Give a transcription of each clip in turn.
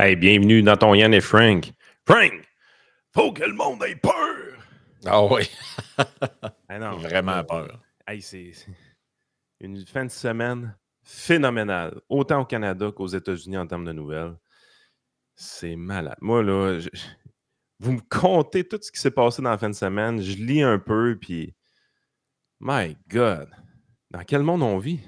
Hey, bienvenue dans ton Yann et Frank. Frank, faut que le monde ait peur. Ah oui. Ah non, Vraiment peur. Hey, c'est une fin de semaine phénoménale, autant au Canada qu'aux États-Unis en termes de nouvelles. C'est malade. Moi, là, vous me contez tout ce qui s'est passé dans la fin de semaine. Je lis un peu, puis my God, dans quel monde on vit?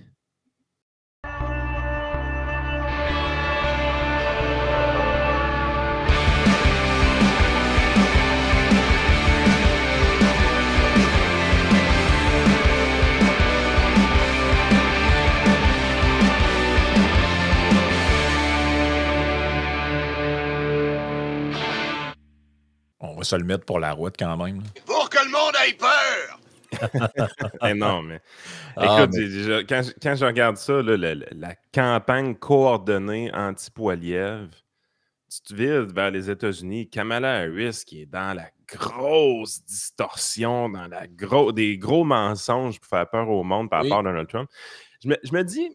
On va se le mettre pour la route quand même. Là. Pour que le monde ait peur! Eh non, mais Ah, écoute, quand je regarde ça, là, la campagne coordonnée anti-Poilievre, tu te vides vers les États-Unis, Kamala Harris qui est dans la grosse distorsion, dans des gros mensonges pour faire peur au monde par rapport à Donald Trump. Je me dis,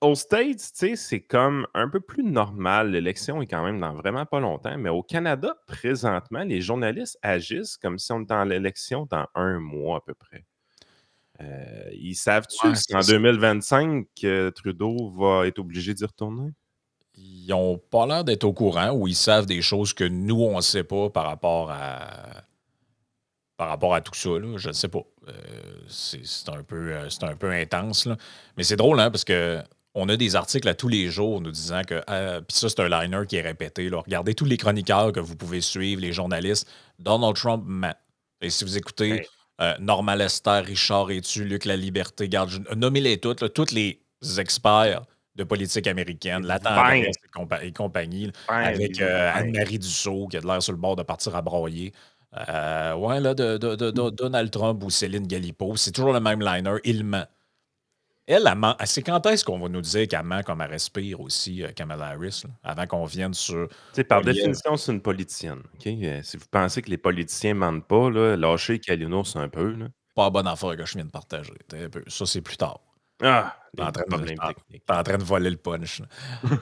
aux States, tu sais, c'est comme un peu plus normal. L'élection est quand même dans vraiment pas longtemps. Mais au Canada, présentement, les journalistes agissent comme si on était dans l'élection dans un mois à peu près. Ils savent-tu si en 2025, Trudeau va être obligé d'y retourner? Ils n'ont pas l'air d'être au courant ou ils savent des choses que nous, on ne sait pas par rapport à tout ça. Là. Je ne sais pas. C'est un peu intense. Là. Mais c'est drôle, hein, parce que on a des articles à tous les jours nous disant que. Puis ça, c'est un liner qui est répété. Là. Regardez tous les chroniqueurs que vous pouvez suivre, les journalistes. Donald Trump ment. Et si vous écoutez Norma Lester, Richard Etu, Luc La Liberté, nommez-les toutes, là, tous les experts de politique américaine, la tendresse et compagnie, avec Anne-Marie Dussault qui a de l'air sur le bord de partir à broyer. Donald Trump ou Céline Galipo, c'est toujours le même liner, il ment. Elle ment. C'est quand est-ce qu'on va nous dire qu'elle ment comme elle respire aussi, Kamala Harris, là, avant qu'on vienne sur... Par définition, c'est une politicienne. Okay? Si vous pensez que les politiciens mentent pas, là, lâchez Kalinos un peu. Là. Pas la bonne affaire que je viens de partager. Ça, c'est plus tard. Ah! T'es en train de voler le punch.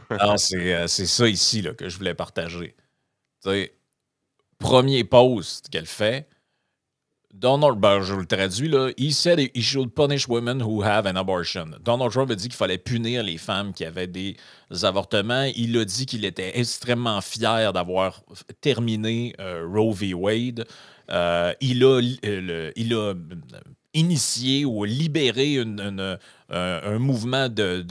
Non, c'est ça ici là, que je voulais partager. T'sais, premier post qu'elle fait, Donald, je vous le traduis, là, he said he should punish women who have an abortion. Donald Trump a dit qu'il fallait punir les femmes qui avaient des avortements. Il a dit qu'il était extrêmement fier d'avoir terminé Roe v. Wade. Il a initié ou libéré un mouvement de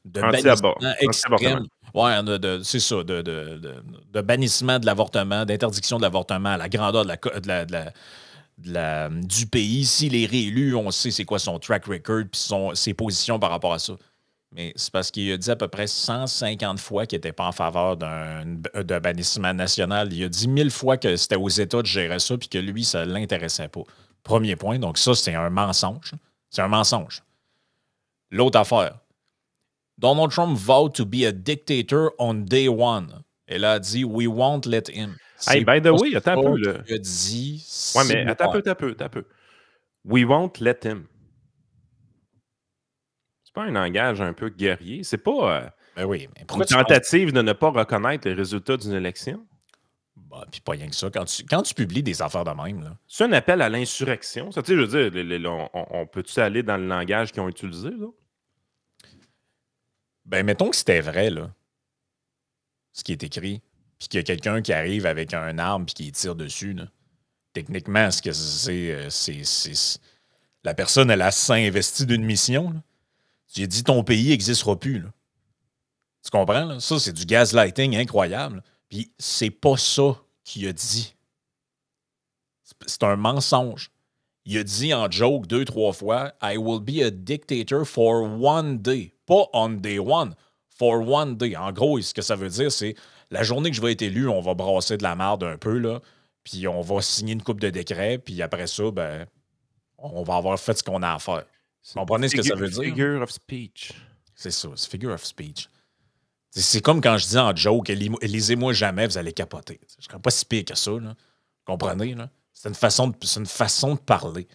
bannissement extrême. Ouais, c'est ça, de bannissement de l'avortement, d'interdiction de l'avortement à la grandeur du pays. S'il est réélu, on sait c'est quoi son track record et ses positions par rapport à ça. Mais c'est parce qu'il a dit à peu près 150 fois qu'il n'était pas en faveur d'un bannissement national. Il a dit 1000 fois que c'était aux États de gérer ça puis que lui, ça ne l'intéressait pas. Premier point. Donc ça, c'est un mensonge. C'est un mensonge. L'autre affaire. Donald Trump vowed to be a dictator on day one. Elle a dit, we won't let him. Hey, by the way, attends un peu. Là. Il a dit... Ouais, mais attends un peu. We won't let him. C'est pas un langage un peu guerrier. C'est pas oui, mais une tentative de ne pas reconnaître les résultats d'une élection. Bah, puis pas rien que ça. Quand tu publies des affaires de même, là. C'est un appel à l'insurrection. Ça, tu sais, je veux dire, on peut-tu aller dans le langage qu'ils ont utilisé, là? Ben, mettons que c'était vrai, là, ce qui est écrit, puis qu'il y a quelqu'un qui arrive avec un arme puis qui tire dessus, là. Techniquement, ce que c'est la personne, elle a s'investi d'une mission, là. J'ai dit, ton pays n'existera plus, là. Tu comprends, là? Ça, c'est du gaslighting incroyable. Puis c'est pas ça qu'il a dit. C'est un mensonge. Il a dit en joke 2-3 fois, I will be a dictator for one day. Pas on day one, for one day. En gros, ce que ça veut dire, c'est la journée que je vais être élu, on va brasser de la merde un peu, là, puis on va signer une coupe de décrets, puis après ça, ben, on va avoir fait ce qu'on a à faire. Vous comprenez ce que ça veut dire? Figure of speech. C'est ça, c'est figure of speech. C'est comme quand je dis en joke, lisez-moi jamais, vous allez capoter. Je ne serais pas si pire que ça, là. Vous comprenez, là? C'est une façon de parler.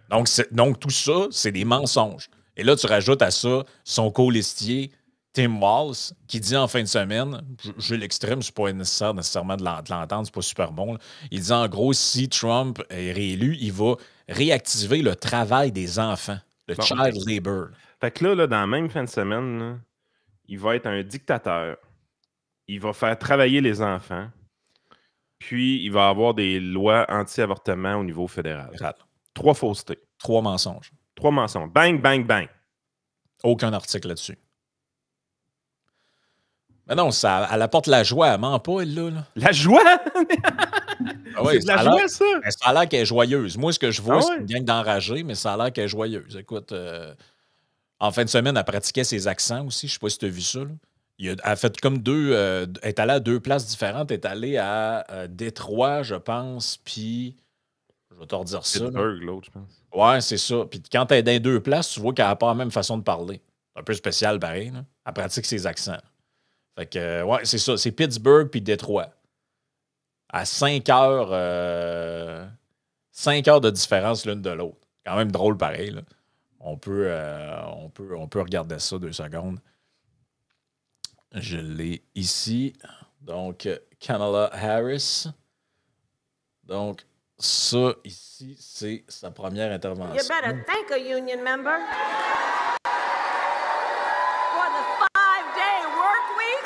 Donc tout ça, c'est des mensonges. Et là, tu rajoutes à ça son colistier Tim Walz, qui dit en fin de semaine, j'ai l'extrême, c'est pas nécessaire nécessairement de l'entendre, c'est pas super bon. Là. Il dit en gros, si Trump est réélu, il va réactiver le travail des enfants, le Bon, child labor. Fait que là, dans la même fin de semaine, là, il va être un dictateur. Il va faire travailler les enfants. Puis, il va avoir des lois anti-avortement au niveau fédéral. 3 faussetés. 3 mensonges. 3 mensonges. Bang, bang, bang. Aucun article là-dessus. Mais non, ça, elle apporte la joie. Elle ment pas, elle, là. La joie? Ah oui, c'est de la joie, ça? Ça a l'air qu'elle est joyeuse. Moi, ce que je vois, Ah c'est ouais? une gang d'enragés, mais ça a l'air qu'elle est joyeuse. Écoute, en fin de semaine, elle pratiquait ses accents aussi. Je sais pas si tu as vu ça. Là. Elle a fait comme elle est allée à 2 places différentes. Elle est allée à Détroit, je pense, puis je vais te redire ça. Pittsburgh, l'autre, je pense. Ouais, c'est ça. Puis quand elle est dans les 2 places, tu vois qu'elle n'a pas la même façon de parler. C'est un peu spécial, pareil. Là. Elle pratique ses accents. Fait que, ouais, c'est ça. C'est Pittsburgh puis Détroit. À 5 heures, 5 heures de différence l'une de l'autre. Quand même drôle, pareil. Là. On peut regarder ça 2 secondes. Je l'ai ici. Donc, Kamala Harris. Donc, ça, ici, c'est sa première intervention. You better thank a union member for the 5-day work week.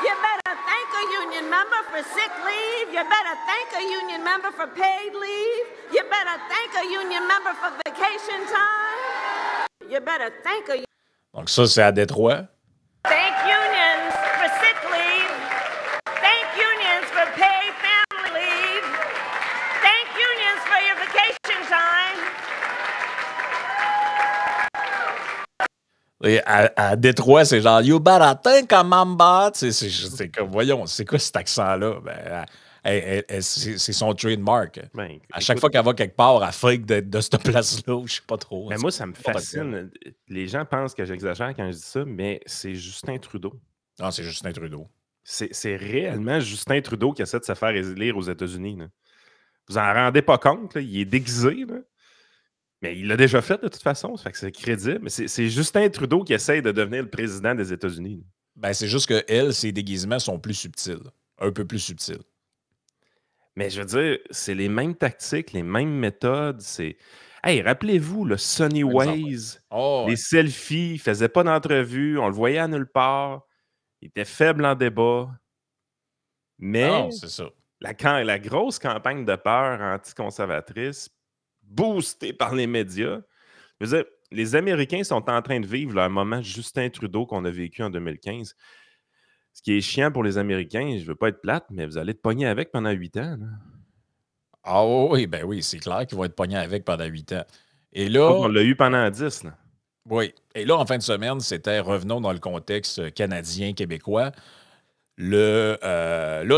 You better thank a union member for sick leave. You better thank a union member for paid leave. You better thank a union member for vacation time. You better thank a... Donc, ça, c'est à Détroit. Thank unions for sick leave. Thank unions for paid family leave. Thank unions for your vacation time. Et à Détroit, c'est genre You better think a member. C'est comme, voyons, c'est quoi cet accent-là? Ben, c'est son trademark. Ben, à chaque écoute, fois qu'elle va quelque part, elle fake de cette place-là, je sais pas trop. Mais moi, ça me fascine. Les gens pensent que j'exagère quand je dis ça, mais c'est Justin Trudeau. Non, c'est Justin Trudeau. C'est réellement Justin Trudeau qui essaie de se faire élire aux États-Unis. Là. Vous en rendez pas compte, là, il est déguisé, là. Mais il l'a déjà fait de toute façon, ça fait que c'est crédible. Mais c'est Justin Trudeau qui essaie de devenir le président des États-Unis. Ben, c'est juste que elle, ses déguisements sont plus subtils. Un peu plus subtils. Mais je veux dire, c'est les mêmes tactiques, les mêmes méthodes. C'est. Hey, rappelez-vous, le Sonny Waze, les selfies, il faisait pas d'entrevue, on le voyait à nulle part. Il était faible en débat. Mais non, c'est ça. La grosse campagne de peur anticonservatrice, boostée par les médias, je veux dire, les Américains sont en train de vivre leur moment Justin Trudeau qu'on a vécu en 2015. Ce qui est chiant pour les Américains, je ne veux pas être plate, mais vous allez te pogner avec pendant 8 ans. Là. Ah oui, ben oui, c'est clair qu'ils vont être pognés avec pendant 8 ans. Et là. On l'a eu pendant 10. Là. Oui. Et là, en fin de semaine, c'était, revenons dans le contexte canadien-québécois. Là,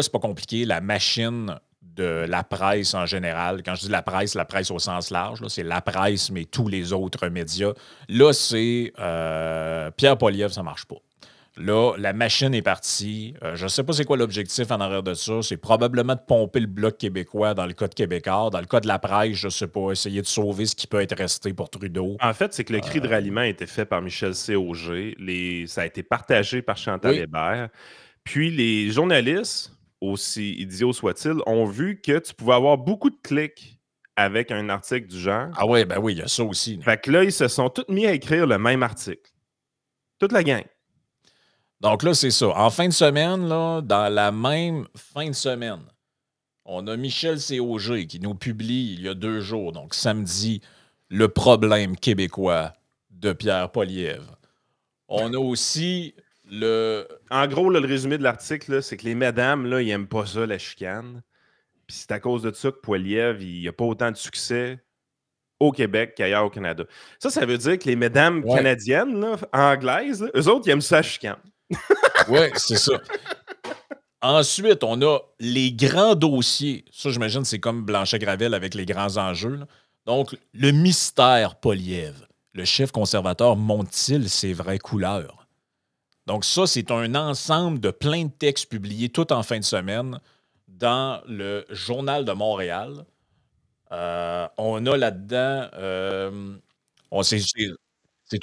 c'est pas compliqué. La machine de la presse en général, quand je dis la presse au sens large, là, c'est la presse, mais tous les autres médias. Là, c'est Pierre Poilievre, ça marche pas. Là, la machine est partie. Je ne sais pas c'est quoi l'objectif en arrière de ça. C'est probablement de pomper le Bloc québécois dans le cas de Québécois. Dans le cas de la presse, je ne sais pas, essayer de sauver ce qui peut être resté pour Trudeau. En fait, c'est que le cri de ralliement a été fait par Michel C. Auger. Ça a été partagé par Chantal Hébert. Puis les journalistes, aussi idiots soient-ils, ont vu que tu pouvais avoir beaucoup de clics avec un article du genre. Ah ouais, ben oui, il y a ça aussi. Là. Fait que là, ils se sont tous mis à écrire le même article. Toute la gang. Donc là, c'est ça. En fin de semaine, là, dans la même fin de semaine, on a Michel C. Auger qui nous publie il y a 2 jours, donc samedi, le problème québécois de Pierre Poilievre. On a aussi En gros, là, le résumé de l'article, c'est que les madames, là, ils n'aiment pas ça, la chicane. Puis c'est à cause de ça que Poilievre, il n'a pas autant de succès au Québec qu'ailleurs au Canada. Ça veut dire que les madames canadiennes, là, anglaises, là, eux autres, ils aiment ça, la chicane. Oui, c'est ça. Ensuite, on a les grands dossiers. Ça, j'imagine, c'est comme Blanchet-Gravel avec les grands enjeux. Là. Donc, le mystère Poilievre. Le chef conservateur monte-t-il ses vraies couleurs? Donc, ça, c'est un ensemble de plein de textes publiés tout en fin de semaine dans le Journal de Montréal. On a là-dedans... C'est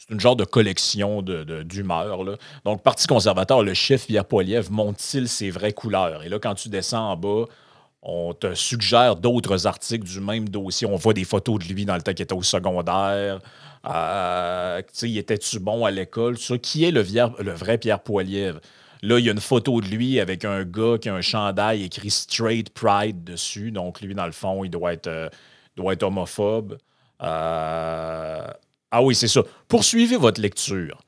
c'est une genre de collection d'humeurs, là. Donc, Parti conservateur, le chef Pierre Poilievre montre-t-il ses vraies couleurs? Et là, quand tu descends en bas, on te suggère d'autres articles du même dossier. On voit des photos de lui dans le temps qu'il était au secondaire. Tu sais, il était-tu bon à l'école? Ça, qui est le vrai Pierre Poilievre? Là, il y a une photo de lui avec un gars qui a un chandail écrit Straight Pride dessus. Donc, lui, dans le fond, il doit être homophobe. Ah oui, c'est ça. Poursuivez votre lecture.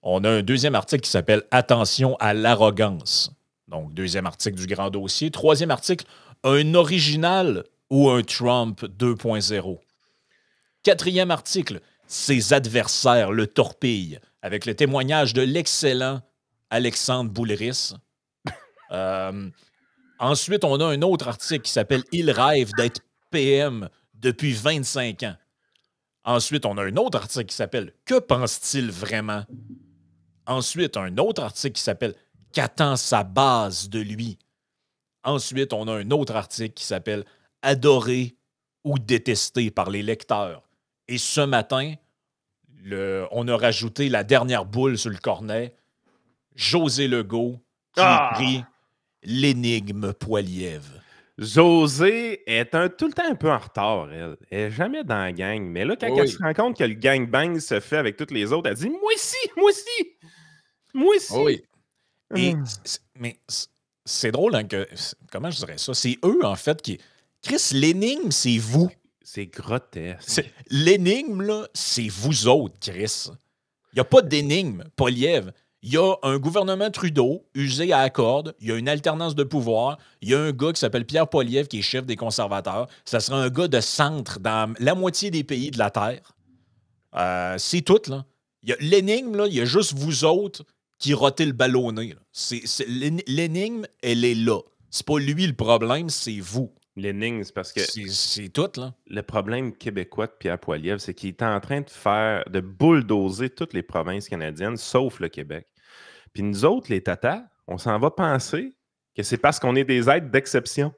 On a un deuxième article qui s'appelle Attention à l'arrogance. Donc, deuxième article du grand dossier. Troisième article, un original ou un Trump 2.0. Quatrième article, ses adversaires le torpillent, avec le témoignage de l'excellent Alexandre Boulris. Ensuite, on a un autre article qui s'appelle Il rêve d'être PM depuis 25 ans. Ensuite, on a un autre article qui s'appelle Que pense-t-il vraiment? Ensuite, un autre article qui s'appelle Qu'attend sa base de lui? Ensuite, on a un autre article qui s'appelle Adoré ou détesté par les lecteurs. Et ce matin, on a rajouté la dernière boule sur le cornet, José Legault, qui écrit l'énigme Poilievre. José est tout le temps un peu en retard, elle. Elle n'est jamais dans la gang. Mais là, quand elle se rend compte que le gangbang se fait avec toutes les autres, elle dit « Moi aussi, moi aussi, moi aussi. » Oui. Mais c'est drôle hein, que... Comment je dirais ça? C'est eux, en fait, qui... Chris, l'énigme, c'est vous. C'est grotesque. L'énigme, là, c'est vous autres, Chris. Il n'y a pas d'énigme, Poilievre. Il y a un gouvernement Trudeau usé à la corde. Il y a une alternance de pouvoir. Il y a un gars qui s'appelle Pierre Poilievre qui est chef des conservateurs. Ça sera un gars de centre dans la moitié des pays de la Terre. C'est tout, là. L'énigme, là, il y a juste vous autres qui rotez le ballonné. L'énigme, elle est là. C'est pas lui le problème, c'est vous. L'énigme, c'est parce que... C'est tout, là. Le problème québécois de Pierre Poilievre, c'est qu'il est en train de bulldozer toutes les provinces canadiennes, sauf le Québec. Puis nous autres, les tatas, on s'en va penser que c'est parce qu'on est des êtres d'exception.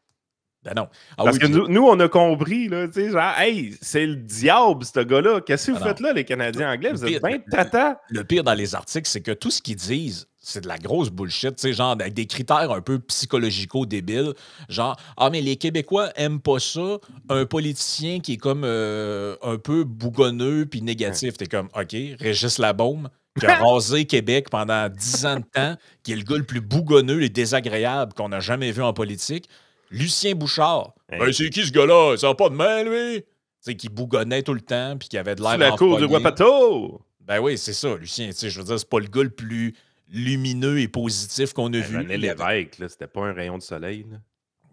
Ben non. Parce que nous, on a compris, là, tu sais, genre, hey, c'est le diable, ce gars-là. Qu'est-ce que vous faites là, les Canadiens anglais? Vous êtes bien tata. Le pire dans les articles, c'est que tout ce qu'ils disent, c'est de la grosse bullshit, tu sais, genre avec des critères un peu psychologico-débiles. Genre, mais les Québécois aiment pas ça. Un politicien qui est comme un peu bougonneux puis négatif. T'es comme, OK, Régis Labaume, qui a rasé Québec pendant 10 ans de temps, qui est le gars le plus bougonneux et désagréable qu'on a jamais vu en politique. Lucien Bouchard. Ben, c'est qui ce gars-là? Ça n'a pas de main, lui? Tu sais, qui bougonnait tout le temps puis qui avait de l'air. C'est la cour de Wapato! Ben oui, c'est ça, Lucien. Tu sais, je veux dire, c'est pas le gars le plus lumineux et positif qu'on a vu. René Lévesque, là, c'était pas un rayon de soleil. Là.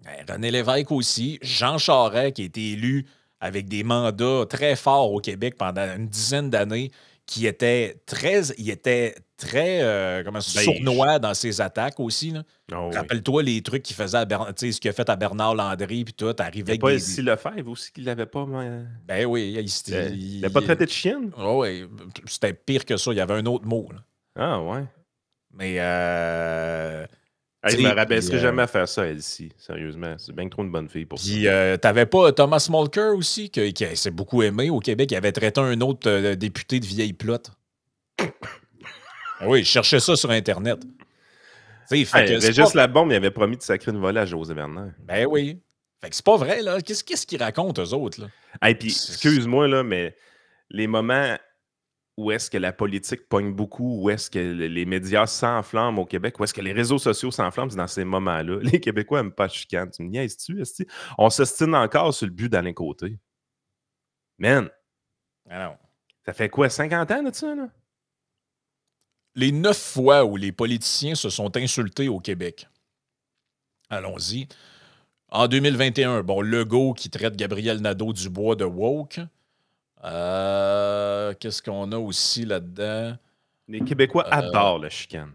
Ben, René Lévesque aussi. Jean Charest, qui a été élu avec des mandats très forts au Québec pendant une dizaine d'années, qui était très sournois dans ses attaques aussi. Là. Oh, rappelle-toi les trucs qu'il faisait ce qu'il a fait à Bernard Landry, puis tout, arrivé avec pas Elsie Lefebvre aussi qu'il l'avait pas. Ben oui, il l'a pas traité de chienne. Oh, oui, c'était pire que ça. Il y avait un autre mot. Là. Ah ouais. Mais je me rabaisserai jamais à faire ça, Elsie. Sérieusement, c'est bien trop une bonne fille pour ça. T'avais pas Thomas Mulcair aussi, qui s'est beaucoup aimé au Québec. Il avait traité un autre député de vieille plotte. Oui, je cherchais ça sur Internet. Régis Labaume, il avait promis de sacrer une volée à José Werner. Ben oui. Fait que c'est pas vrai, là. Qu'est-ce qu'ils racontent, eux autres, là? Puis, excuse-moi, là, mais les moments où est-ce que la politique pogne beaucoup, où est-ce que les médias s'enflamment au Québec, où est-ce que les réseaux sociaux s'enflamment, c'est dans ces moments-là. Les Québécois n'aiment pas de chicane. Tu me niaises-tu, esti? On s'estime encore sur le but d'Alain Côté. Man! Alors, ça fait quoi, 50 ans de ça, là? Les 9 fois où les politiciens se sont insultés au Québec. Allons-y. En 2021, Legault qui traite Gabriel Nadeau-Dubois de woke. Qu'est-ce qu'on a aussi là-dedans? Les Québécois adorent le chicane.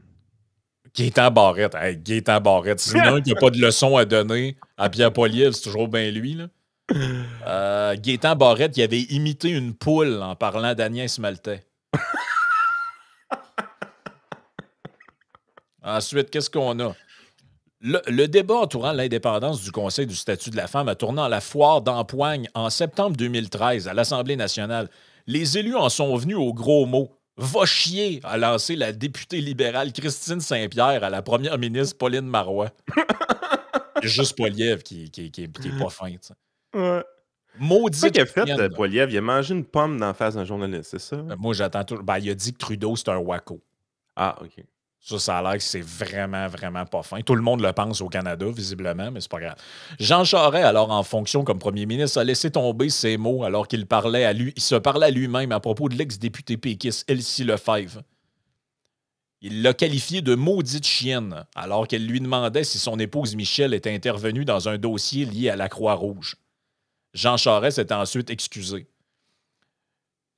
Gaétan Barrette. Hey, Gaétan Barrette. C'est un qui n'a pas de leçon à donner à Pierre Poilievre, c'est toujours bien lui. Là. Gaétan Barrette qui avait imité une poule en parlant d'Agnès Maltais. Ensuite, qu'est-ce qu'on a? Le débat entourant l'indépendance du Conseil du statut de la femme a tourné à la foire d'Empoigne en septembre 2013 à l'Assemblée nationale. Les élus en sont venus aux gros mots. Va chier, a lancé la députée libérale Christine Saint-Pierre à la première ministre Pauline Marois. C'est juste Poilievre qui est pas fin, tu sais. Ouais. Maudite. C'est quoi qu'il a fait, chienne. Poilievre? Il a mangé une pomme d'en face d'un journaliste, c'est ça? Moi, j'attends toujours. Ben, il a dit que Trudeau, c'est un wacko. Ah, OK. Ça a l'air que c'est vraiment, vraiment pas fin. Tout le monde le pense au Canada, visiblement, mais c'est pas grave. Jean Charest, alors en fonction comme premier ministre, a laissé tomber ses mots alors qu'il parlait à lui. Il se parlait à lui-même à propos de l'ex-député péquiste Elsie Lefebvre. Il l'a qualifié de maudite chienne, alors qu'elle lui demandait si son épouse Michel était intervenue dans un dossier lié à la Croix-Rouge. Jean Charest s'est ensuite excusé.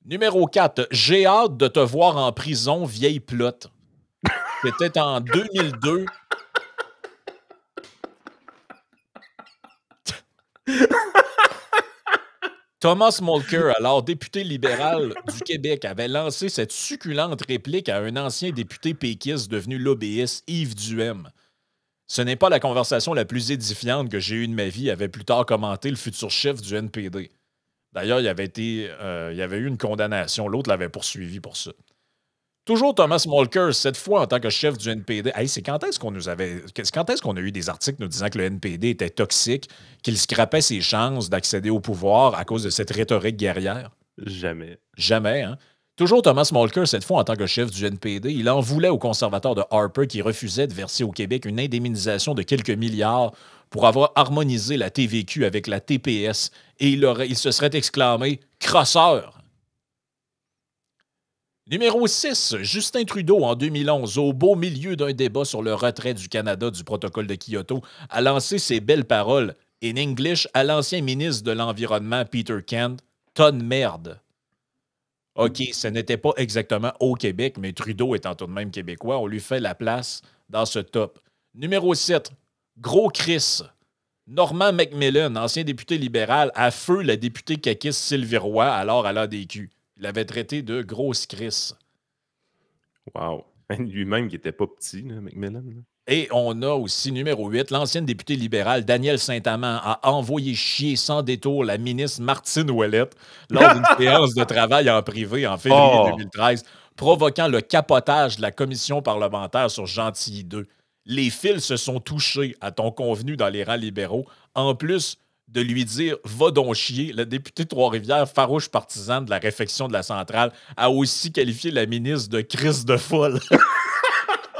Numéro 4. J'ai hâte de te voir en prison, vieille plotte. C'était en 2002. Thomas Mulcair, alors député libéral du Québec, avait lancé cette succulente réplique à un ancien député péquiste devenu lobbyiste, Yves Duhem. Ce n'est pas la conversation la plus édifiante que j'ai eue de ma vie, avait plus tard commenté le futur chef du NPD. D'ailleurs, il y avait eu une condamnation. L'autre l'avait poursuivi pour ça. Toujours Thomas Mulcair, cette fois en tant que chef du NPD. Hey, c'est quand est-ce qu'on a eu des articles nous disant que le NPD était toxique, qu'il scrapait ses chances d'accéder au pouvoir à cause de cette rhétorique guerrière? Jamais. Jamais, hein? Toujours Thomas Mulcair, cette fois en tant que chef du NPD, il en voulait au conservateur de Harper qui refusait de verser au Québec une indemnisation de quelques milliards pour avoir harmonisé la TVQ avec la TPS et il se serait exclamé « Crosseur ». Numéro 6, Justin Trudeau, en 2011, au beau milieu d'un débat sur le retrait du Canada du protocole de Kyoto, a lancé ses belles paroles, in English, à l'ancien ministre de l'Environnement, Peter Kent, « tonne merde ». OK, ce n'était pas exactement au Québec, mais Trudeau étant tout de même québécois, on lui fait la place dans ce top. Numéro 7, Gros Chris. Normand Macmillan, ancien député libéral, à feu la députée caquiste Sylvie Roy, alors à l'ADQ. Il l'avait traité de grosse Chris. Wow. Lui-même qui était pas petit, là, Macmillan. Là. Et on a aussi, numéro 8, l'ancienne députée libérale Danielle Saint-Amand a envoyé chier sans détour la ministre Martine Ouellette lors d'une séance de travail en privé en février 2013, provoquant le capotage de la commission parlementaire sur Gentilly 2. Les fils se sont touchés à ton convenu dans les rangs libéraux, en plus de lui dire « va donc chier », le député de Trois-Rivières, farouche partisan de la réfection de la centrale, a aussi qualifié la ministre de Chris de folle.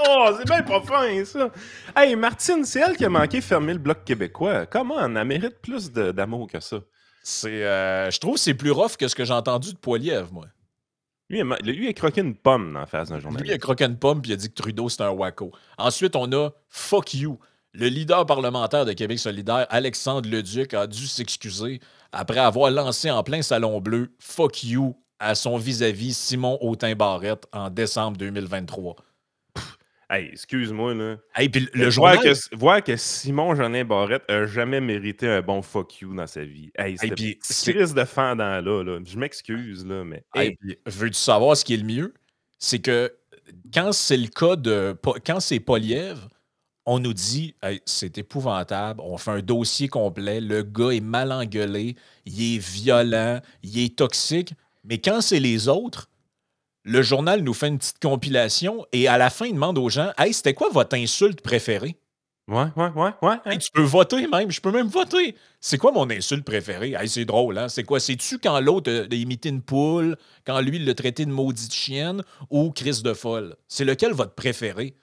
Oh, c'est bien pas fin, ça! Hey, Martine, c'est elle qui a manqué fermer le Bloc québécois. Comment? Elle mérite plus d'amour que ça. Je trouve que c'est plus rough que ce que j'ai entendu de Poilievre, moi. Lui, il a croqué une pomme dans la face d'un journaliste. Lui, il a croqué une pomme puis il a dit que Trudeau, c'est un wacko. Ensuite, on a « fuck you ». Le leader parlementaire de Québec solidaire, Alexandre Leduc, a dû s'excuser après avoir lancé en plein Salon Bleu « fuck you » à son vis-à-vis Simon Autin-Barrette en décembre 2023. Hey, excuse-moi, là. Hey, puis le journal... voir que Simon Jolin Barrette a jamais mérité un bon fuck you dans sa vie. Hey, c'est crise de fendant là. Je m'excuse, là, mais... Hey, puis, veux-tu savoir ce qui est le mieux? C'est que quand c'est le cas de... Quand c'est Poilievre, on nous dit hey, c'est épouvantable, on fait un dossier complet, le gars est mal engueulé, il est violent, il est toxique, mais quand c'est les autres, le journal nous fait une petite compilation et à la fin, il demande aux gens « Hey, c'était quoi votre insulte préférée? » Ouais. Hey, tu peux voter même, je peux même voter. C'est quoi mon insulte préférée? Hey, c'est drôle, hein? C'est quoi? C'est-tu quand l'autre a imité une poule, quand lui, il l'a traité de maudite chienne ou Chris de folle? C'est lequel votre préféré?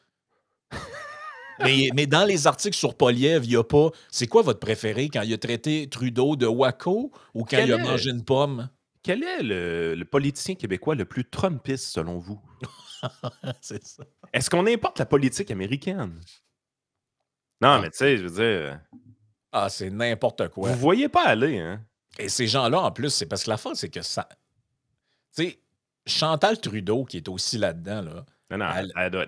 Mais dans les articles sur Poilievre, il n'y a pas « C'est quoi votre préféré quand il a traité Trudeau de wacko ou quand il a mangé une pomme? » Quel est le politicien québécois le plus Trumpiste, selon vous? C'est ça. Est-ce qu'on importe la politique américaine? Non, mais tu sais, je veux dire... Ah, c'est n'importe quoi. Vous voyez pas aller, hein? Et ces gens-là, en plus, c'est parce que la fin, c'est que ça... Tu sais, Chantal Trudeau, qui est aussi là-dedans, là... Non, elle doit...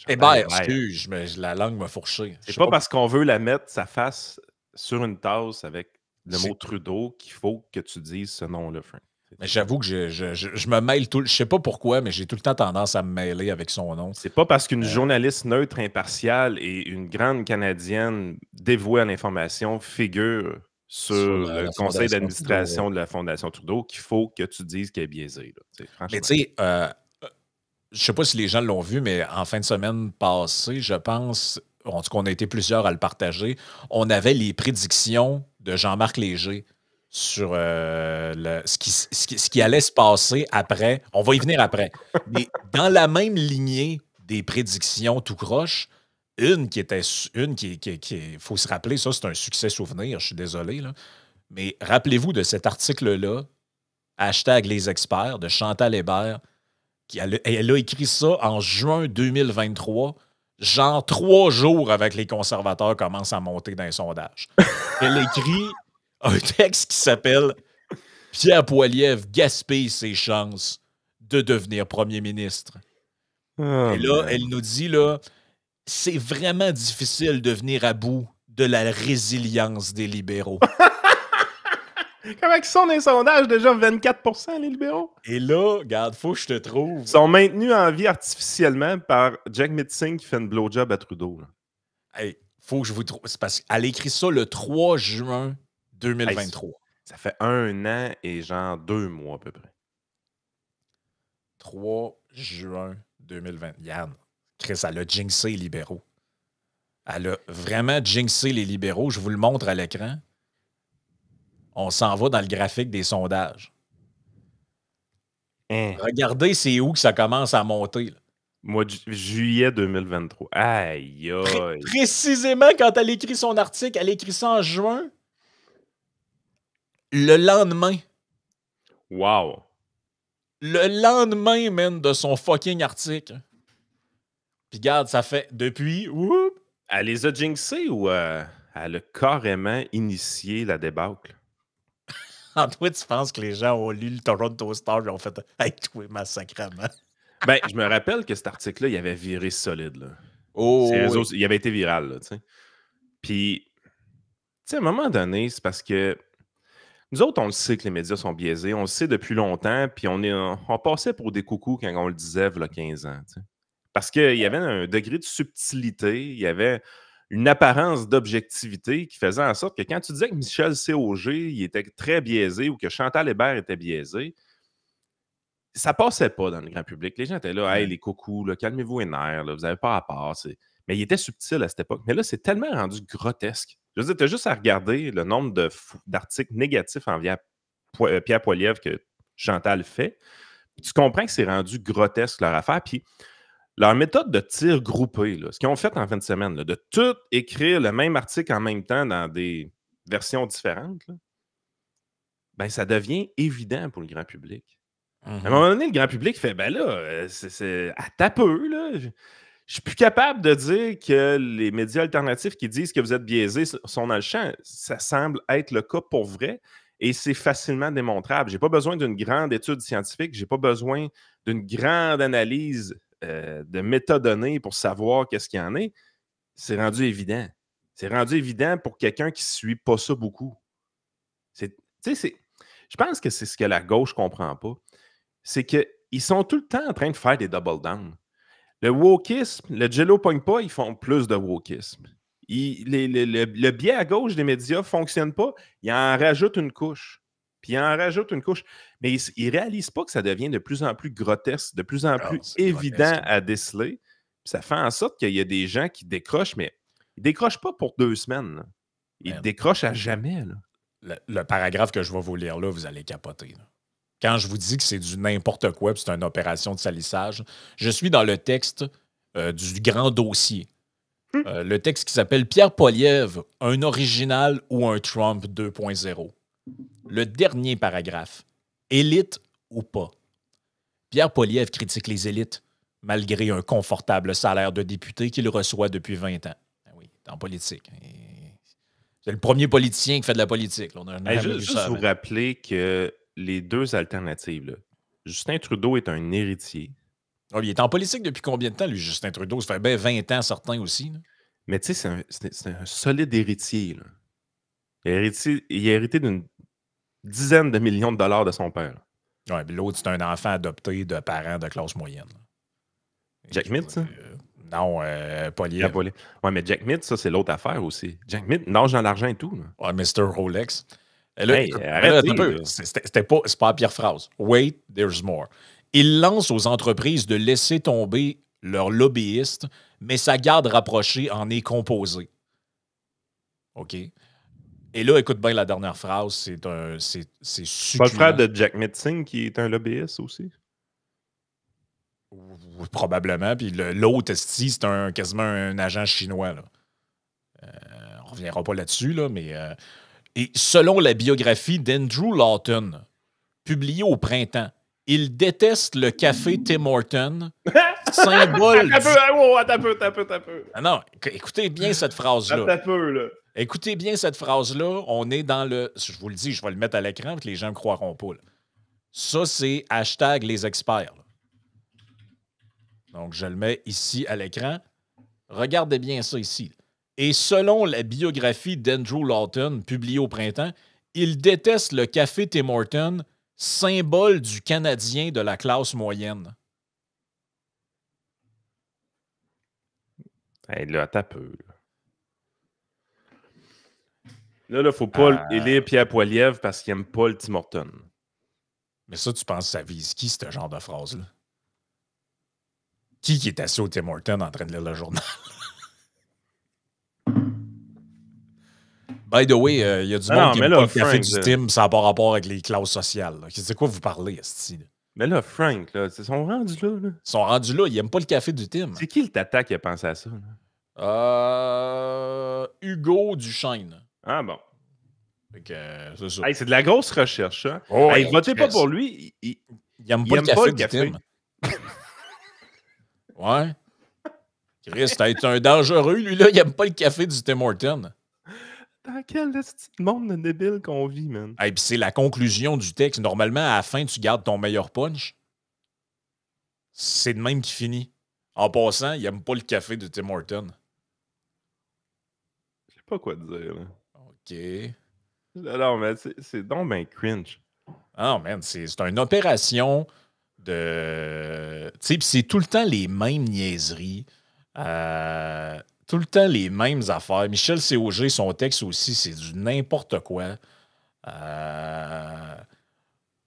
Eh bien, excuse, mais la langue m'a fourché. C'est pas parce qu'on veut la mettre sa face sur une tasse avec le mot Trudeau qu'il faut que tu dises ce nom-là, Frank. Mais j'avoue que je me mêle tout... Je sais pas pourquoi, mais j'ai tout le temps tendance à me mêler avec son nom. C'est pas parce qu'une journaliste neutre, impartiale et une grande Canadienne dévouée à l'information figure sur la le conseil Fondation d'administration Trudeau, de la Fondation Trudeau qu'il faut que tu dises qu'elle est biaisée. Là, Mais franchement. tu sais, je sais pas si les gens l'ont vu, mais en fin de semaine passée, je pense, en tout cas, on a été plusieurs à le partager, on avait les prédictions de Jean-Marc Léger sur ce qui allait se passer après. On va y venir après. Mais dans la même lignée des prédictions tout croche, une qui faut se rappeler, ça c'est un succès souvenir, je suis désolé, là. Mais rappelez-vous de cet article-là, hashtag les experts, de Chantal Hébert, elle a écrit ça en juin 2023, genre 3 jours avec les conservateurs commencent à monter dans les sondages. Elle écrit un texte qui s'appelle « Pierre Poilievre gaspille ses chances de devenir premier ministre ». Oh, Et là, man. elle nous dit, là, c'est vraiment difficile de venir à bout de la résilience des libéraux. Comment ils sont dans les sondages? Déjà 24%, les libéraux. Et là, regarde, faut que je te trouve. Ils sont maintenus en vie artificiellement par Jack Mitzing qui fait une blowjob à Trudeau. Là. Hey, faut que je vous trouve. C'est parce qu'elle a écrit ça le 3 juin 2023. Ça fait 1 an et genre 2 mois à peu près. 3 juin 2020. Yann, Chris, elle a jinxé les libéraux. Elle a vraiment jinxé les libéraux. Je vous le montre à l'écran. On s'en va dans le graphique des sondages. Hein. Regardez, c'est où que ça commence à monter. Là. Mois de juillet 2023. Aïe, aïe. Précisément quand elle écrit son article, elle écrit ça en juin. Le lendemain. Wow. Le lendemain, man, de son fucking article. Puis regarde, ça fait depuis... Whoop, Elle les a jinxés ou elle a carrément initié la débâcle? toi, tu penses que les gens ont lu le Toronto Star et ont fait « Hey, toi, massacrement. » Ben, je me rappelle que cet article-là, il avait viré solide. Là. Oh, Ses réseaux, oui. il avait été viral. Là, tu sais. Puis, tu sais, à un moment donné, c'est parce que nous autres, on le sait que les médias sont biaisés. On le sait depuis longtemps. Puis, on passait pour des coucous quand on le disait il y a 15 ans. Tu sais. Parce qu'il y avait un degré de subtilité, il y avait une apparence d'objectivité qui faisait en sorte que quand tu disais que Michel C.O.G. il était très biaisé ou que Chantal Hébert était biaisé, ça passait pas dans le grand public. Les gens étaient là, hey, les coucous, là, calmez-vous les nerfs, là, vous n'avez pas à part. Mais il était subtil à cette époque. Mais là, c'est tellement rendu grotesque. Je veux dire, tu as juste à regarder le nombre d'articles négatifs envers Pierre Poilievre que Chantal fait. Puis tu comprends que c'est rendu grotesque leur affaire. Puis leur méthode de tir groupé, là, ce qu'ils ont fait en fin de semaine, là, de tout écrire le même article en même temps dans des versions différentes, là, ben, ça devient évident pour le grand public. À un moment donné, le grand public fait ben là, à ta peu, là. Je suis plus capable de dire que les médias alternatifs qui disent que vous êtes biaisés sont dans le champ. Ça semble être le cas pour vrai et c'est facilement démontrable. Je n'ai pas besoin d'une grande étude scientifique, je n'ai pas besoin d'une grande analyse de métadonnées pour savoir qu'est-ce qu'il y en a. C'est rendu évident. C'est rendu évident pour quelqu'un qui ne suit pas ça beaucoup. Je pense que c'est ce que la gauche ne comprend pas. C'est qu'ils sont tout le temps en train de faire des double down. Le wokisme, le jello pogne pas, ils font plus de wokisme. Le biais à gauche des médias ne fonctionne pas, ils en rajoutent une couche. Puis ils en rajoutent une couche. Mais ils ne réalisent pas que ça devient de plus en plus grotesque, de plus en plus évident à déceler. Puis ça fait en sorte qu'il y a des gens qui décrochent, mais ils ne décrochent pas pour 2 semaines. Là. Ils décrochent à jamais. Là. Le paragraphe que je vais vous lire là, vous allez capoter. Là. Quand je vous dis que c'est du n'importe quoi, puis c'est une opération de salissage, je suis dans le texte du grand dossier. Le texte qui s'appelle « Pierre Poilievre, un original ou un Trump 2.0 ». Le dernier paragraphe. « Élite ou pas ». Pierre Poilievre critique les élites, malgré un confortable salaire de député qu'il reçoit depuis 20 ans. Ben oui, en politique. C'est le premier politicien qui fait de la politique. Là. On a juste vous rappeler que les deux alternatives, là. Justin Trudeau est un héritier. Oh, il est en politique depuis combien de temps, lui, Justin Trudeau? Ça fait bien 20 ans, certains aussi. Là. Mais tu sais, c'est un solide héritier. Là. Il a hérité d'une dizaine de millions de dollars de son père. Oui, puis l'autre, c'est un enfant adopté de parents de classe moyenne. Jack Mitt, ça? Non, Poliev. Ouais, mais Jack Mitt, ça, c'est l'autre affaire aussi. Jack Mitt nage dans l'argent et tout. Là. Ouais, Mr. Rolex. Et là, Hey, écoute, arrêtez, un peu. là. C'est pas la pire phrase. Wait, there's more. Il lance aux entreprises de laisser tomber leurs lobbyistes, mais sa garde rapprochée en est composée. OK? Et là, écoute bien la dernière phrase, c'est C'est pas le frère de Jack Mitt Singh qui est un lobbyiste aussi? Probablement. Puis l'autre, c'est quasiment un agent chinois. Là. On reviendra pas là-dessus, là, mais... Et selon la biographie d'Andrew Lawton, publiée au printemps, il déteste le café Tim Hortons, symbole... Attends un peu. Ah non, écoutez bien cette phrase-là. Attends un peu, là. Écoutez bien cette phrase-là. On est dans le... Je vous le dis, je vais le mettre à l'écran, parce que les gens ne me croiront pas. Là. Ça, c'est hashtag les experts. Là. Donc, je le mets ici à l'écran. Regardez bien ça ici. Et selon la biographie d'Andrew Lawton, publiée au printemps, il déteste le café Tim Hortons, symbole du Canadien de la classe moyenne. Hey, là, attends un peu. Là, faut pas élire Pierre Poilievre parce qu'il aime pas le Tim Hortons. Mais ça, tu penses que ça vise qui, ce genre de phrase-là? Qui est assis au Tim Hortons en train de lire le journal? By the way, il y a du monde qui aime pas le café du Tim, ça n'a pas rapport avec les classes sociales. C'est quoi vous parlez, esti? Mais là, Frank, là, ils sont rendus là. Ils sont rendus là, ils n'aiment pas le café du Tim. C'est qui le tata qui a pensé à ça? Là? Hugo Duchesne. Ah bon. C'est ça. Hey, c'est de la grosse recherche, hein? Oh, hey, votez pas pour lui. Il aime pas le café du Tim. Ouais. Chris, t'as été un dangereux, lui, là. Il aime pas le café du Tim Hortons. Dans quel monde de débile qu'on vit, man? Hey, puis c'est la conclusion du texte. Normalement, à la fin, tu gardes ton meilleur punch. C'est de même qui finit. En passant, il aime pas le café de Tim Hortons. Je sais pas quoi te dire, là. OK. Non, mais c'est donc ben cringe. Ah non, man, c'est une opération de... Tu sais, puis c'est tout le temps les mêmes niaiseries. Tout le temps les mêmes affaires. Michel C.O.G., son texte aussi, c'est du n'importe quoi.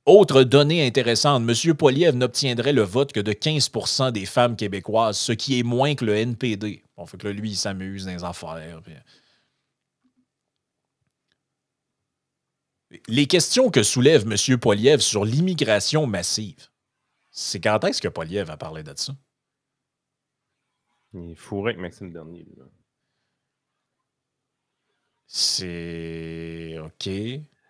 Autre donnée intéressante, M. Poilievre n'obtiendrait le vote que de 15% des femmes québécoises, ce qui est moins que le NPD. Bon, fait que là, lui, il s'amuse dans les affaires. Puis... Les questions que soulève M. Poilievre sur l'immigration massive, c'est quand est-ce que Poilievre a parlé de ça? Il est fourré avec Maxime Bernier. Là. C'est... OK.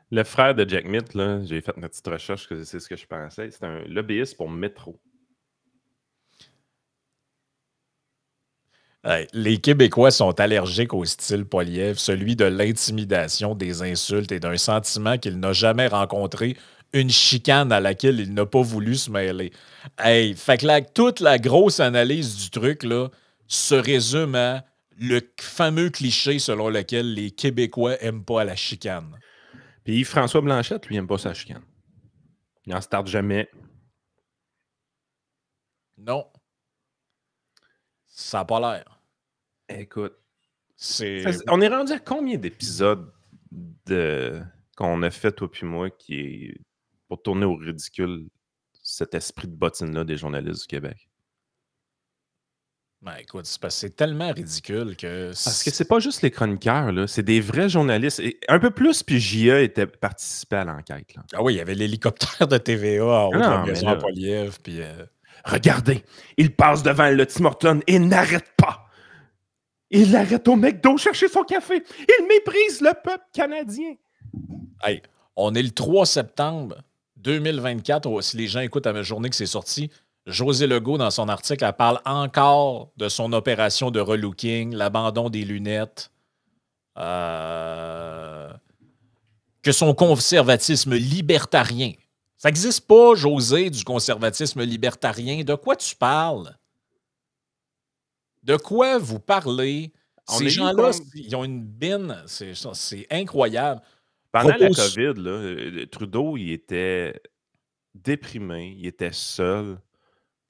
Le frère de Jack Mitt, là, j'ai fait ma petite recherche, que c'est ce que je pensais. C'est un lobbyiste pour Métro. Hey, les Québécois sont allergiques au style Poilievre, celui de l'intimidation, des insultes et d'un sentiment qu'il n'a jamais rencontré, une chicane à laquelle il n'a pas voulu se mêler. Hey, fait que là, toute la grosse analyse du truc là, se résume à le fameux cliché selon lequel les Québécois n'aiment pas la chicane. Puis Yves-François Blanchette, lui, il n'aime pas sa chicane. Il n'en starte jamais. Non. Ça n'a pas l'air. Écoute, c'est... on est rendu à combien d'épisodes qu'on a fait, toi puis moi, qui est pour tourner au ridicule cet esprit de bottine-là des journalistes du Québec? Ben, écoute, c'est parce que c'est tellement ridicule que... Parce que c'est pas juste les chroniqueurs, là, c'est des vrais journalistes. Et un peu plus, puis JA participait à l'enquête. Là. Ah oui, il y avait l'hélicoptère de TVA en haut de la maison à Poilievre, puis... Regardez, il passe devant le Tim Hortons et n'arrête pas. Il arrête au McDo chercher son café. Il méprise le peuple canadien. Hey, on est le 3 septembre 2024. Si les gens écoutent à ma journée que c'est sorti, José Legault, dans son article, elle parle encore de son opération de relooking, l'abandon des lunettes, que son conservatisme libertarien. Ça n'existe pas, José, du conservatisme libertarien. De quoi tu parles? De quoi vous parlez? Ces gens-là, ils ont une bine. C'est incroyable. Pendant la COVID, là, Trudeau, il était déprimé, il était seul.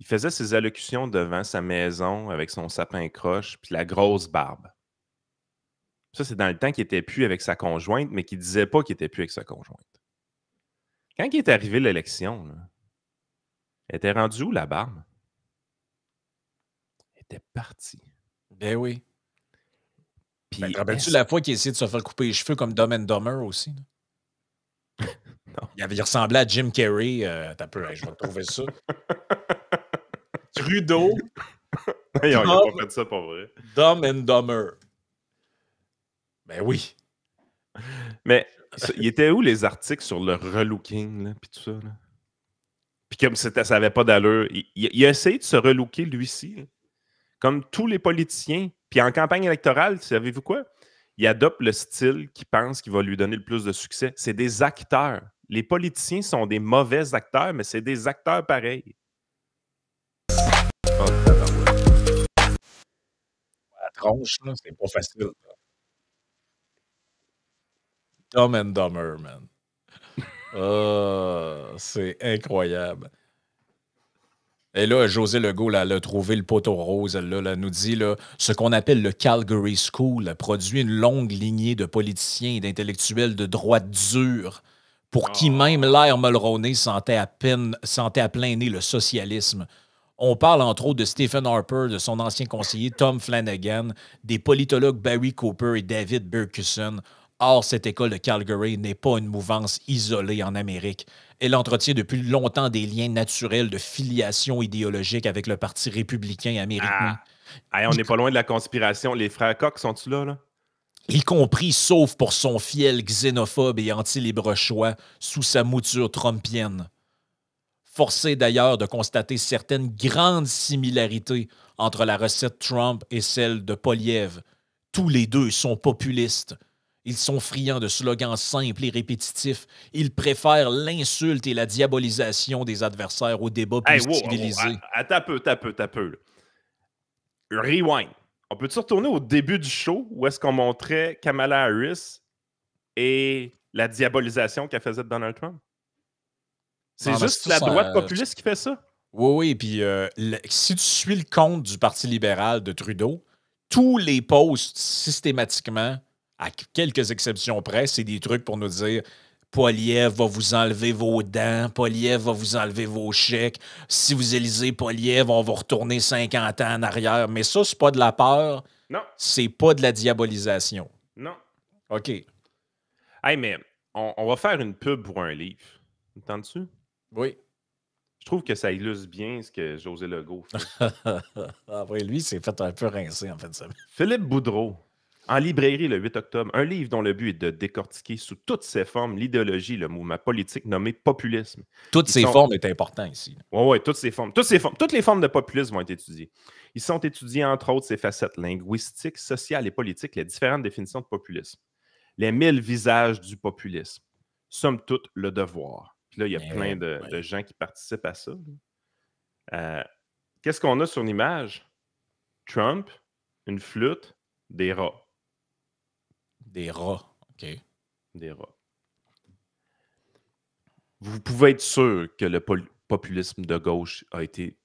il faisait ses allocutions devant sa maison avec son sapin croche puis la grosse barbe. Ça, c'est dans le temps qu'il était plus avec sa conjointe, mais qu'il disait pas qu'il était plus avec sa conjointe. Quand il est arrivé l'élection, là, elle était rendue où, la barbe? Elle était partie. Ben oui. Puis, Ben, te rappelles-tu la fois qu'il a essayé de se faire couper les cheveux comme Dumb and Dumber aussi? Non. Il ressemblait à Jim Carrey. T'as peu, je vais trouver ça. Trudeau. Il n'a pas fait ça pour vrai. Dumb and Dumber. Ben oui. Mais il était où les articles sur le relooking, là, puis tout ça, là? Puis comme ça n'avait pas d'allure, il a essayé de se relooker, lui-ci, là. Comme tous les politiciens. Puis en campagne électorale, savez-vous quoi? Il adopte le style qu'il pense qu'il va lui donner le plus de succès. C'est des acteurs. Les politiciens sont des mauvais acteurs, mais c'est des acteurs pareils. Oh, la tronche, là, c'est pas facile. Dumb and Dumber, man. C'est incroyable. Et là, José Legault, là, elle a trouvé le poteau rose. Elle nous dit là, ce qu'on appelle le Calgary School a produit une longue lignée de politiciens et d'intellectuels de droite dure pour qui même l'ère Mulroney sentait à plein nez le socialisme. On parle entre autres de Stephen Harper, de son ancien conseiller Tom Flanagan, des politologues Barry Cooper et David Berkuson. Or, cette école de Calgary n'est pas une mouvance isolée en Amérique. Elle entretient depuis longtemps des liens naturels de filiation idéologique avec le Parti républicain américain. On n'est pas loin de la conspiration. Les frères Koch sont-ils là? Y compris, sauf pour son fiel xénophobe et anti-libre-choix sous sa mouture trumpienne. Forcé d'ailleurs de constater certaines grandes similarités entre la recette Trump et celle de Poilievre. Tous les deux sont populistes. Ils sont friands de slogans simples et répétitifs. Ils préfèrent l'insulte et la diabolisation des adversaires au débat plus civilisé. Attends un peu. Rewind. On peut-tu retourner au début du show où est-ce qu'on montrait Kamala Harris et la diabolisation qu'elle faisait de Donald Trump? C'est juste la droite populiste qui fait ça? Oui, puis si tu suis le compte du Parti libéral de Trudeau, tous les posts systématiquement, à quelques exceptions près, c'est des trucs pour nous dire Poilievre va vous enlever vos dents, Poilievre va vous enlever vos chèques. Si vous élisez Poilievre, on va retourner 50 ans en arrière. Mais ça, c'est pas de la peur. Non. C'est pas de la diabolisation. Non. OK. Hey, mais on va faire une pub pour un livre. Entends-tu? Oui. Je trouve que ça illustre bien ce que José Legault fait. Ah oui, lui, c'est fait un peu rincer, en fait. Ça. Philippe Boudreau, en librairie le 8 octobre, un livre dont le but est de décortiquer sous toutes ses formes l'idéologie, le mouvement politique nommé populisme. Toutes ces formes est important ici. Oui, toutes ces formes. Toutes les formes de populisme vont être étudiées. Ils sont étudiés, entre autres, ces facettes linguistiques, sociales et politiques, les différentes définitions de populisme. Les 1000 visages du populisme. Somme toute, le devoir. Puis là, il y a plein de gens qui participent à ça. Qu'est-ce qu'on a sur l'image? Trump, une flûte, des rats. Des rats, OK. Des rats. Vous pouvez être sûr que le populisme de gauche a été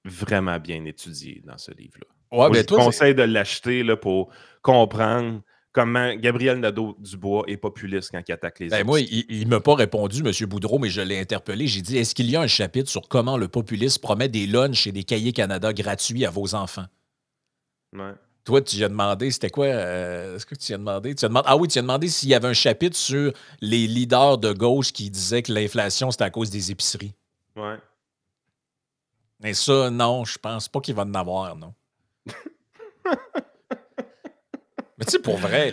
vraiment bien étudié dans ce livre-là. Ouais, je vous conseille de l'acheter là, pour comprendre comment Gabriel Nadeau-Dubois est populiste quand il attaque les autres. Moi, il ne m'a pas répondu, M. Boudreau, mais je l'ai interpellé. J'ai dit, est-ce qu'il y a un chapitre sur comment le populisme promet des lunchs et des cahiers Canada gratuits à vos enfants? Ouais. Toi, tu lui as demandé, c'était quoi? Est-ce que tu lui as demandé? Tu as demandé s'il y avait un chapitre sur les leaders de gauche qui disaient que l'inflation, c'était à cause des épiceries. Ouais. Mais ça, non, je pense pas qu'il va en avoir, non. Mais tu sais, pour vrai,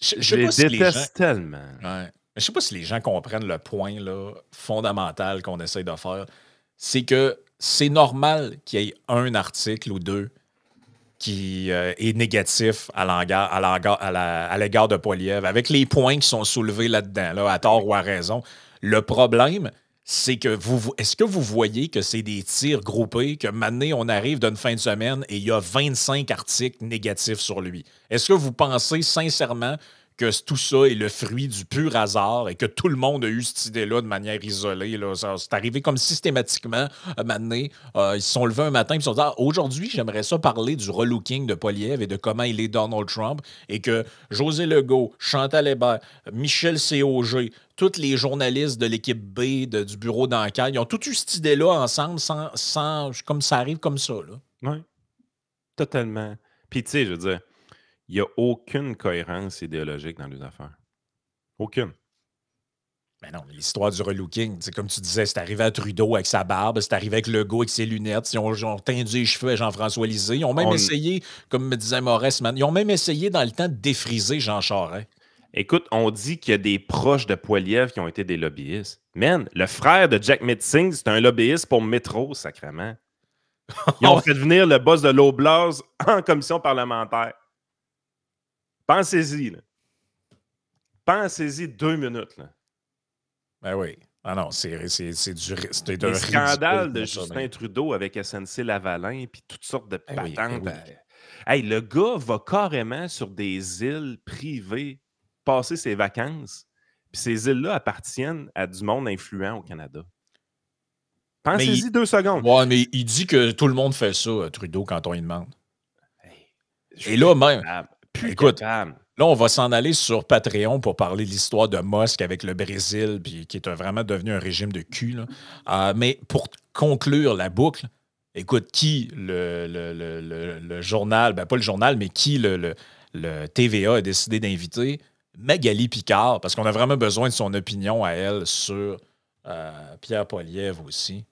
Je les déteste tellement. Ouais. Je sais pas si les gens comprennent le point là, fondamental qu'on essaie de faire. C'est que c'est normal qu'il y ait un article ou deux qui est négatif à l'égard de Poilievre, avec les points qui sont soulevés là-dedans, là, à tort ou à raison. Le problème, c'est que est-ce que vous voyez que c'est des tirs groupés, que maintenant on arrive d'une fin de semaine et il y a 25 articles négatifs sur lui? Est-ce que vous pensez sincèrement que tout ça est le fruit du pur hasard et que tout le monde a eu cette idée-là de manière isolée. Là. C'est arrivé comme systématiquement. Un moment donné, ils se sont levés un matin et ils se sont dit aujourd'hui, j'aimerais ça parler du relooking de Poilievre et de comment il est Donald Trump et que José Legault, Chantal Hébert, Michel Cog, tous les journalistes de l'équipe B du bureau d'enquête, ils ont tous eu cette idée-là ensemble sans comme ça arrive comme ça. Oui, totalement. Puis, tu sais, je veux dire, il n'y a aucune cohérence idéologique dans les affaires. Aucune. Mais non, l'histoire du relooking, c'est comme tu disais, c'est arrivé à Trudeau avec sa barbe, c'est arrivé avec Legault avec ses lunettes, ils ont teindu les cheveux à Jean-François Lisée, ils ont même essayé, comme me disait Maurice, ils ont même essayé dans le temps de défriser Jean Charest. Écoute, on dit qu'il y a des proches de Poilievre qui ont été des lobbyistes. Man, le frère de Jack Mitzing, c'est un lobbyiste pour Métro, sacrément. Ils ont fait venir le boss de l'Oblast en commission parlementaire. Pensez-y, là. Pensez-y 2 minutes, là. Ben oui. Ah non, c'est un Le scandale de Justin Trudeau avec SNC Lavalin puis toutes sortes de patentes. Oui. Hey, le gars va carrément sur des îles privées passer ses vacances. Puis ces îles-là appartiennent à du monde influent au Canada. Pensez-y 2 secondes. Ouais, mais il dit que tout le monde fait ça, Trudeau, quand on lui demande. Et là, même. Écoute, là, on va s'en aller sur Patreon pour parler de l'histoire de Musk avec le Brésil, puis qui est vraiment devenu un régime de cul. Là. Mais pour conclure la boucle, écoute, qui le journal, ben pas le journal, mais qui le TVA a décidé d'inviter? Magali Picard, parce qu'on a vraiment besoin de son opinion à elle sur Pierre Poilievre aussi.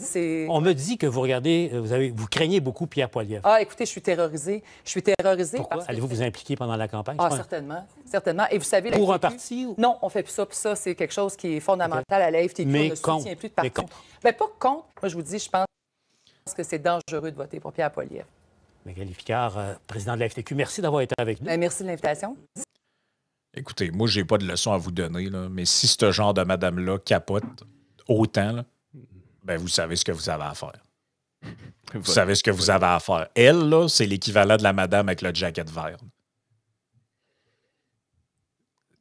On me dit que vous regardez, vous craignez beaucoup Pierre Poilievre. Ah, écoutez, je suis terrorisée. Pourquoi? Allez-vous vous impliquer pendant la campagne? Ah, certainement. Certainement. Et vous savez... Pour un parti? Ou... Non, on fait plus ça. Puis ça, c'est quelque chose qui est fondamental à la FTQ. Mais on ne soutient plus de parti. Mais contre. Ben, pas contre. Moi, je vous dis, je pense que c'est dangereux de voter pour Pierre Poilievre. Magali Picard, président de la FTQ, merci d'avoir été avec nous. Ben, merci de l'invitation. Écoutez, moi, j'ai pas de leçon à vous donner, là, mais si ce genre de madame-là capote autant, là, ben vous savez ce que vous avez à faire. Vous savez ce que vous avez à faire. Elle, là, c'est l'équivalent de la madame avec le jacket vert.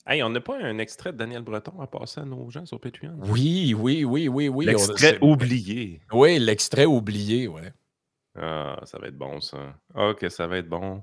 Hey, on n'a pas un extrait de Daniel Breton à passer à nos gens sur Patreon? Oui. L'extrait oublié. Oui, l'extrait oublié, oui. Ah, ça va être bon, ça. Ah, que ça va être bon.